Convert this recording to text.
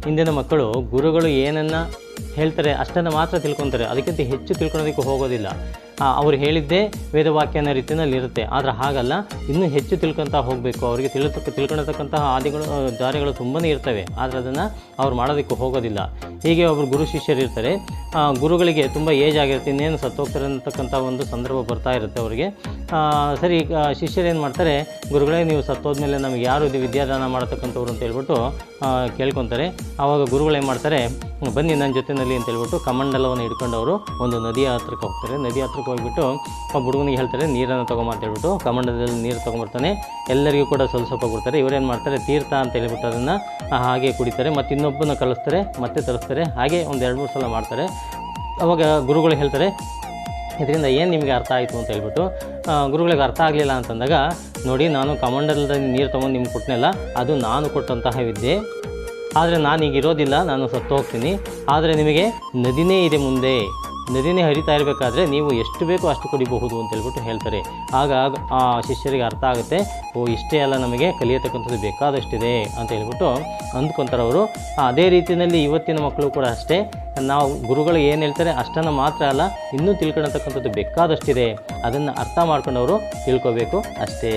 ಇಂದಿನ ಮಕ್ಕಳು ಗುರುಗಳು ಏನನ್ನು ಹೇಳ್ತಾರೆ ಅಷ್ಟನ್ನು ಮಾತ್ರ ತಿಳ್ಕೊತಾರೆ, ಅದಕ್ಕಿಂತ ಹೆಚ್ಚು ತಿಳ್ಕೊಳೋದಕ್ಕೆ ಹೋಗೋದಿಲ್ಲ. ಅವ್ರು ಹೇಳಿದ್ದೇ ವೇದವಾಕ್ಯ ಅನ್ನೋ ರೀತಿಯಲ್ಲಿ ಇರುತ್ತೆ. ಆದರೆ ಹಾಗಲ್ಲ, ಇನ್ನೂ ಹೆಚ್ಚು ತಿಳ್ಕೊತಾ ಹೋಗಬೇಕು. ಅವರಿಗೆ ತಿಳ್ಕೊಳತಕ್ಕಂತಹ ದಾರಿಗಳು ತುಂಬಾ ಇರ್ತವೆ, ಆದರೆ ಅದನ್ನು ಅವ್ರು ಮಾಡೋದಕ್ಕೆ ಹೋಗೋದಿಲ್ಲ. ಹೀಗೆ ಒಬ್ಬರು ಗುರು ಶಿಷ್ಯರು ಇರ್ತಾರೆ. ಗುರುಗಳಿಗೆ ತುಂಬ ಏಜ್ ಆಗಿರುತ್ತೆ, ಇನ್ನೇನು ಸತ್ತೋಗ್ತಾರೆ ಅಂತಕ್ಕಂಥ ಒಂದು ಸಂದರ್ಭ ಬರ್ತಾ ಇರುತ್ತೆ ಅವರಿಗೆ. ಸರಿ, ಶಿಷ್ಯರು ಏನು ಮಾಡ್ತಾರೆ, ಗುರುಗಳೇ ನೀವು ಸತ್ತೋದ್ಮೇಲೆ ನಮಗೆ ಯಾರು ಇದು ವಿದ್ಯಾದಾನ ಮಾಡತಕ್ಕಂಥವ್ರು ಅಂತ ಹೇಳ್ಬಿಟ್ಟು ಕೇಳ್ಕೊತಾರೆ. ಆವಾಗ ಗುರುಗಳು ಏನು ಮಾಡ್ತಾರೆ, ಬನ್ನಿ ನನ್ನ ಜೊತೆಯಲ್ಲಿ ಅಂತ ಹೇಳ್ಬಿಟ್ಟು ಕಮಂಡಲವನ್ನು ಹಿಡ್ಕೊಂಡು ಅವರು ಒಂದು ನದಿಯ ಹತ್ರಕ್ಕೆ ಹೋಗ್ತಾರೆ. ನದಿ ಹತ್ರಕ್ಕೆ ಹೋಗ್ಬಿಟ್ಟು ಒಬ್ಬ ಹುಡುಗನಿಗೆ ಹೇಳ್ತಾರೆ ನೀರನ್ನು ತೊಗೊಂಬ ಅಂತ ಹೇಳ್ಬಿಟ್ಟು ಕಮಂಡಲದಲ್ಲಿ ನೀರು ತೊಗೊಂಬರ್ತಾನೆ. ಎಲ್ಲರಿಗೂ ಕೂಡ ಸ್ವಲ್ಪ ಕೊಡ್ತಾರೆ. ಇವರೇನು ಮಾಡ್ತಾರೆ, ತೀರ್ಥ ಅಂತ ಹೇಳ್ಬಿಟ್ಟು ಅದನ್ನು ಹಾಗೆ ಕುಡಿತಾರೆ. ಮತ್ತು ಇನ್ನೊಬ್ಬನ ಕಲಿಸ್ತಾರೆ, ಮತ್ತೆ ತರಿಸ್ತಾರೆ. ಹಾಗೆ ಒಂದು 2-3 ಸಲ ಮಾಡ್ತಾರೆ. ಅವಾಗ ಗುರುಗಳು ಹೇಳ್ತಾರೆ, ಇದರಿಂದ ಏನು ನಿಮಗೆ ಅರ್ಥ ಆಯಿತು ಅಂತ ಹೇಳ್ಬಿಟ್ಟು. ಗುರುಗಳಿಗೆ ಅರ್ಥ ಆಗಲಿಲ್ಲ ಅಂತಂದಾಗ, ನೋಡಿ ನಾನು ಕಮಂಡಲದಲ್ಲಿ ನೀರು ತೊಗೊಂಡು ನಿಮ್ಗೆ ಕೊಟ್ಟನೆಲ್ಲ, ಅದು ನಾನು ಕೊಟ್ಟಂತಹ ವಿದ್ಯೆ. ಆದರೆ ನಾನೀಗ ಇರೋದಿಲ್ಲ, ನಾನು ಸತ್ತು ಹೋಗ್ತೀನಿ. ಆದರೆ ನಿಮಗೆ ನದಿನೇ ಇದೆ ಮುಂದೆ, ನದಿನೇ ಹರಿತಾ ಇರಬೇಕಾದ್ರೆ ನೀವು ಎಷ್ಟು ಬೇಕೋ ಅಷ್ಟು ಕುಡಿಬಹುದು ಅಂತ ಹೇಳ್ಬಿಟ್ಟು ಹೇಳ್ತಾರೆ. ಆಗ ಆ ಶಿಷ್ಯರಿಗೆ ಅರ್ಥ ಆಗುತ್ತೆ, ಓ ಇಷ್ಟೇ ಅಲ್ಲ, ನಮಗೆ ಕಲಿಯತಕ್ಕಂಥದ್ದು ಬೇಕಾದಷ್ಟಿದೆ ಅಂತ ಹೇಳ್ಬಿಟ್ಟು ಅಂದ್ಕೊತಾರೆ ಅವರು. ಅದೇ ರೀತಿಯಲ್ಲಿ ಇವತ್ತಿನ ಮಕ್ಕಳು ಕೂಡ ಅಷ್ಟೇ. ನಾವು ಗುರುಗಳು ಏನು ಹೇಳ್ತಾರೆ ಅಷ್ಟನ್ನು ಮಾತ್ರ ಅಲ್ಲ, ಇನ್ನೂ ತಿಳ್ಕೊಳತಕ್ಕಂಥದ್ದು ಬೇಕಾದಷ್ಟಿದೆ. ಅದನ್ನು ಅರ್ಥ ಮಾಡ್ಕೊಂಡವರು ತಿಳ್ಕೊಬೇಕು ಅಷ್ಟೇ.